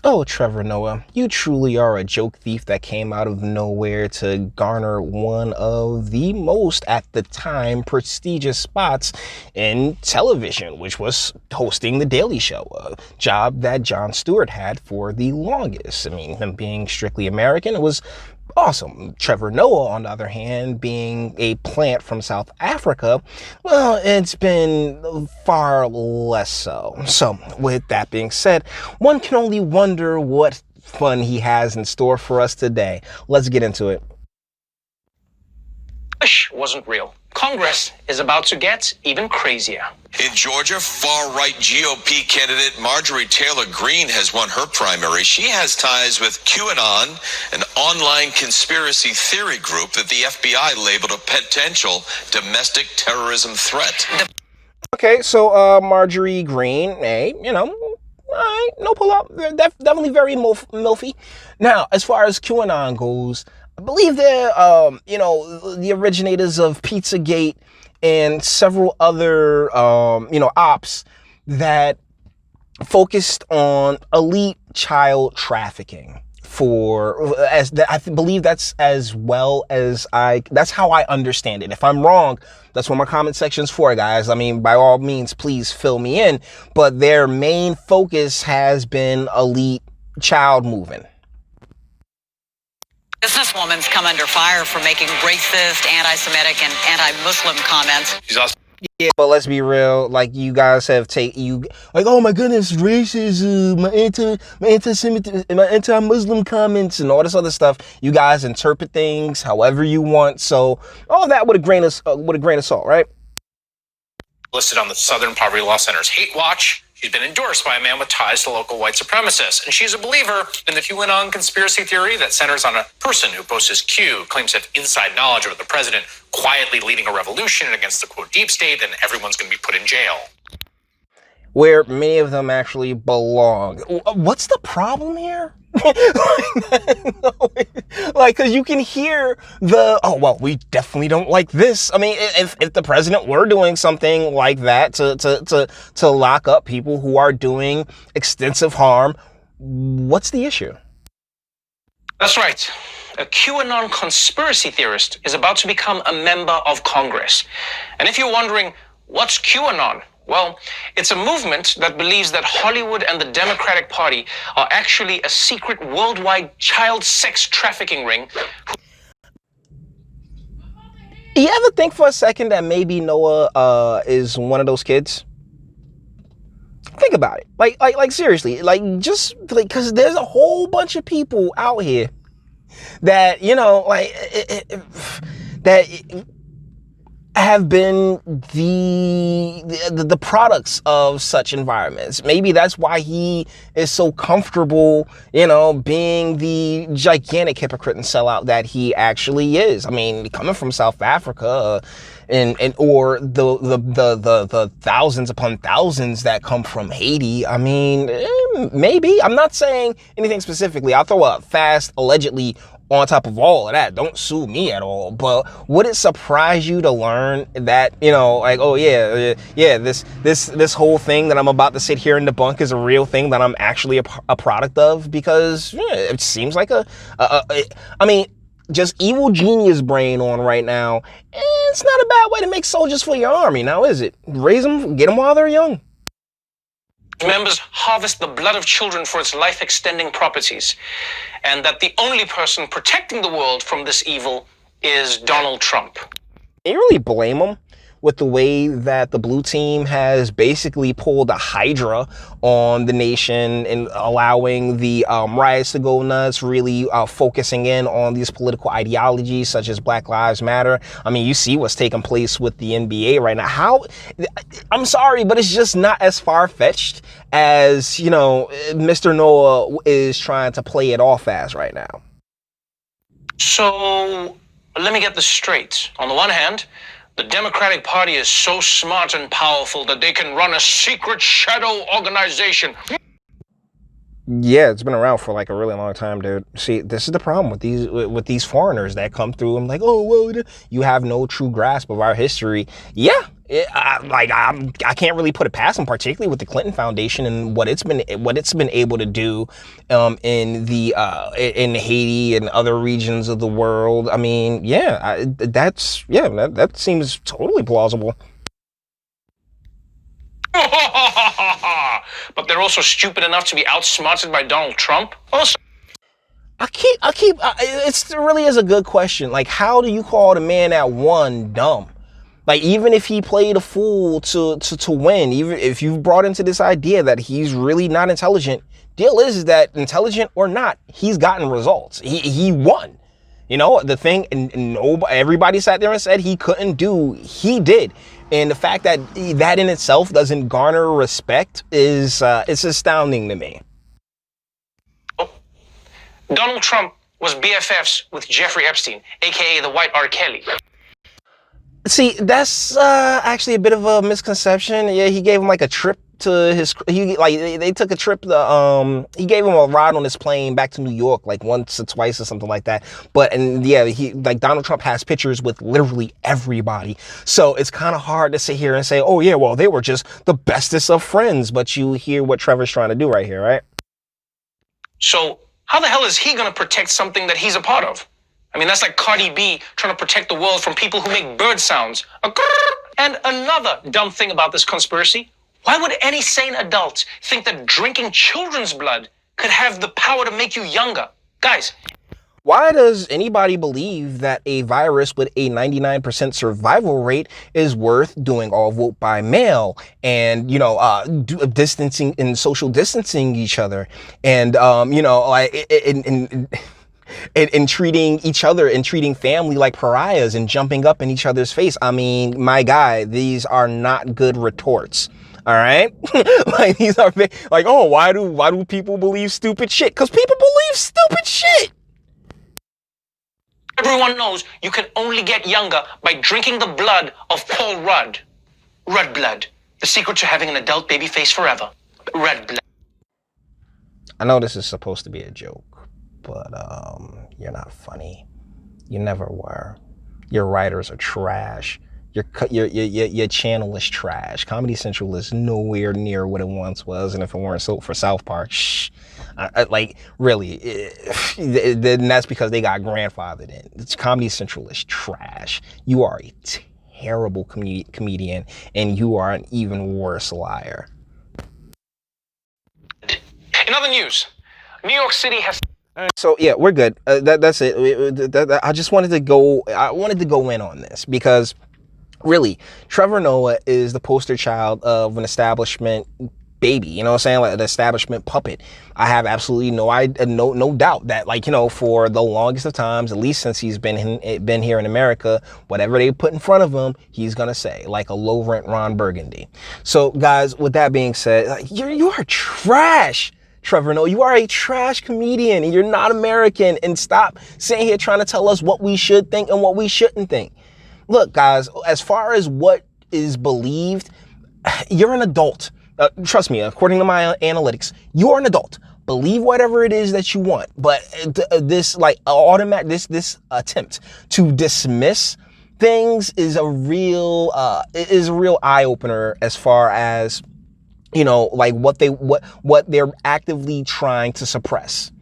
Oh, Trevor Noah, you truly are a joke thief that came out of nowhere to garner one of the most, at the time, prestigious spots in television, which was hosting The Daily Show, a job that Jon Stewart had for the longest. I mean, him being strictly American, it was awesome. Trevor Noah, on the other hand, being a plant from South Africa, well, it's been far less so. So, with that being said, one can only wonder what fun he has in store for us today. Let's get into it. Wasn't real. Congress is about to get even crazier. In Georgia, far-right GOP candidate Marjorie Taylor Greene has won her primary. She has ties with QAnon, an online conspiracy theory group that the FBI labeled a potential domestic terrorism threat. Okay, so Marjorie Greene, hey, all right, no pull-up, definitely very milfy. Now, as far as QAnon goes, I believe they're, the originators of Pizzagate and several other, ops that focused on elite child trafficking believe that's as well as that's how I understand it. If I'm wrong, that's what my comment section's for, guys. I mean, by all means, please fill me in, but their main focus has been elite child moving. Businesswoman's come under fire for making racist, anti-Semitic, and anti-Muslim comments. She's also Yeah, but let's be real. Like, you guys have oh my goodness, racism, my anti-Semitic, my anti-Muslim comments, and all this other stuff. You guys interpret things however you want. So all that with a grain of salt, right? Listed on the Southern Poverty Law Center's Hate Watch. She's been endorsed by a man with ties to local white supremacists, and she's a believer in the QAnon conspiracy theory that centers on a person who posts as Q, claims to have inside knowledge of the president quietly leading a revolution against the quote deep state, and everyone's going to be put in jail. Where many of them actually belong. What's the problem here? Because you can hear we definitely don't like this. I mean, if the president were doing something like that to lock up people who are doing extensive harm, what's the issue? That's right. A QAnon conspiracy theorist is about to become a member of Congress. And if you're wondering, what's QAnon? Well, it's a movement that believes that Hollywood and the Democratic Party are actually a secret worldwide child sex trafficking ring. You ever think for a second that maybe Noah is one of those kids? Think about it. Like seriously, because there's a whole bunch of people out here that, that have been the products of such environments. Maybe that's why he is so comfortable, being the gigantic hypocrite and sellout that he actually is. I mean, coming from South Africa, or the thousands upon thousands that come from Haiti. I mean, maybe. I'm not saying anything specifically. I'll throw a fast allegedly on top of all of that. Don't sue me at all. But would it surprise you to learn that, this whole thing that I'm about to sit here and debunk is a real thing that I'm actually a product of? Because it seems like just evil genius brain on right now. It's not a bad way to make soldiers for your army, now is it? Raise them, get them while they're young. Members harvest the blood of children for its life-extending properties, and that the only person protecting the world from this evil is Donald Trump. Can you really blame them with the way that the blue team has basically pulled a hydra on the nation and allowing the riots to go nuts, really focusing in on these political ideologies such as Black Lives Matter? I mean, you see what's taking place with the NBA right now. I'm sorry, but it's just not as far-fetched as, Mr. Noah is trying to play it off as right now. So, let me get this straight. On the one hand, the Democratic Party is so smart and powerful that they can run a secret shadow organization. Yeah, it's been around for like a really long time, dude. See, this is the problem with these foreigners that come through. I'm like, oh well, you have no true grasp of our history. Yeah, I can't really put it past them, particularly with the Clinton Foundation and what it's been able to do, in Haiti and other regions of the world. I mean, yeah, that seems totally plausible. But they're also stupid enough to be outsmarted by Donald Trump. Also, It's really is a good question. Like, how do you call the man that won dumb? Like, even if he played a fool to win, even if you brought into this idea that he's really not intelligent, deal is that intelligent or not, he's gotten results. He won. You know, the thing, and nobody, everybody sat there and said he couldn't do, he did. And the fact that that in itself doesn't garner respect is, it's astounding to me. Donald Trump was BFFs with Jeffrey Epstein, aka the White R. Kelly. See, that's actually a bit of a misconception. Yeah, he gave him like a trip to his. They took a trip to he gave him a ride on his plane back to New York like once or twice or something like that. But and yeah, he like Donald Trump has pictures with literally everybody. So it's kind of hard to sit here and say, oh yeah, well they were just the bestest of friends. But you hear what Trevor's trying to do right here, right? So how the hell is he going to protect something that he's a part of? I mean, that's like Cardi B trying to protect the world from people who make bird sounds. And another dumb thing about this conspiracy, why would any sane adult think that drinking children's blood could have the power to make you younger? Guys. Why does anybody believe that a virus with a 99% survival rate is worth doing all vote by mail and, distancing and social distancing each other and, and treating each other and treating family like pariahs and jumping up in each other's face? I mean, my guy, these are not good retorts. All right. Like these are like, oh, why do people believe stupid shit? Because people believe stupid shit. Everyone knows you can only get younger by drinking the blood of Paul Rudd. Rudd blood. The secret to having an adult baby face forever. Rudd blood. I know this is supposed to be a joke, but you're not funny. You never were. Your writers are trash. Your channel is trash. Comedy Central is nowhere near what it once was, and if it weren't so for South Park, then that's because they got grandfathered in. Comedy Central is trash. You are a terrible comedian, and you are an even worse liar. In other news, New York City has. So yeah, we're good. That's it. I just wanted to go. I wanted to go in on this because, really, Trevor Noah is the poster child of an establishment baby. You know what I'm saying? Like an establishment puppet. I have absolutely no doubt that, for the longest of times, at least since he's been here in America, whatever they put in front of him, he's gonna say, like a low rent Ron Burgundy. So, guys, with that being said, you are trash. Trevor Noah, you are a trash comedian and you're not American, and stop sitting here trying to tell us what we should think and what we shouldn't think. Look, guys, as far as what is believed, you're an adult. Trust me, according to my analytics, you're an adult. Believe whatever it is that you want. But this attempt to dismiss things is a real eye opener as far as what they're actively trying to suppress.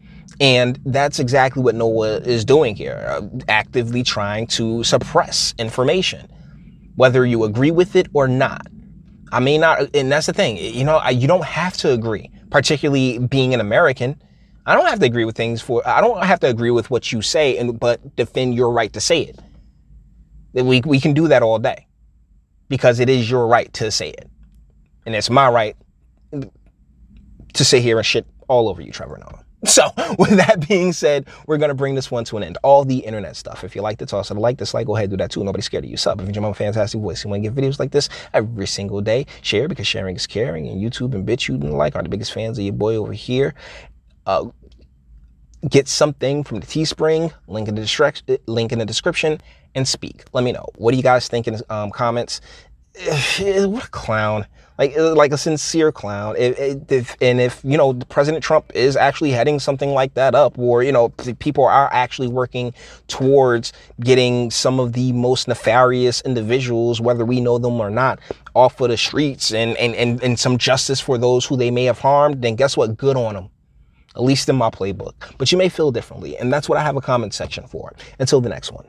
And that's exactly what Noah is doing here, actively trying to suppress information, whether you agree with it or not. I may not, and that's the thing, you don't have to agree, particularly being an American. I don't have to agree with I don't have to agree with what you say, but defend your right to say it. We can do that all day because it is your right to say it. And it's my right to sit here and shit all over you, Trevor Noah. So with that being said, we're going to bring this one to an end. All the internet stuff. If you like the toss of the like, dislike, go ahead, do that too. Nobody's scared of you. Sub. If you enjoy my fantastic voice, you want to get videos like this every single day, share because sharing is caring. And YouTube and Bitchute and the like are the biggest fans of your boy over here. Get something from the Teespring, link in the description, and speak. Let me know. What do you guys think in comments? what a clown. Like a sincere clown. If you know, President Trump is actually heading something like that up, or you know, people are actually working towards getting some of the most nefarious individuals, whether we know them or not, off of the streets, and some justice for those who they may have harmed, then guess what? Good on them. At least in my playbook. But you may feel differently, and that's what I have a comment section for. Until the next one.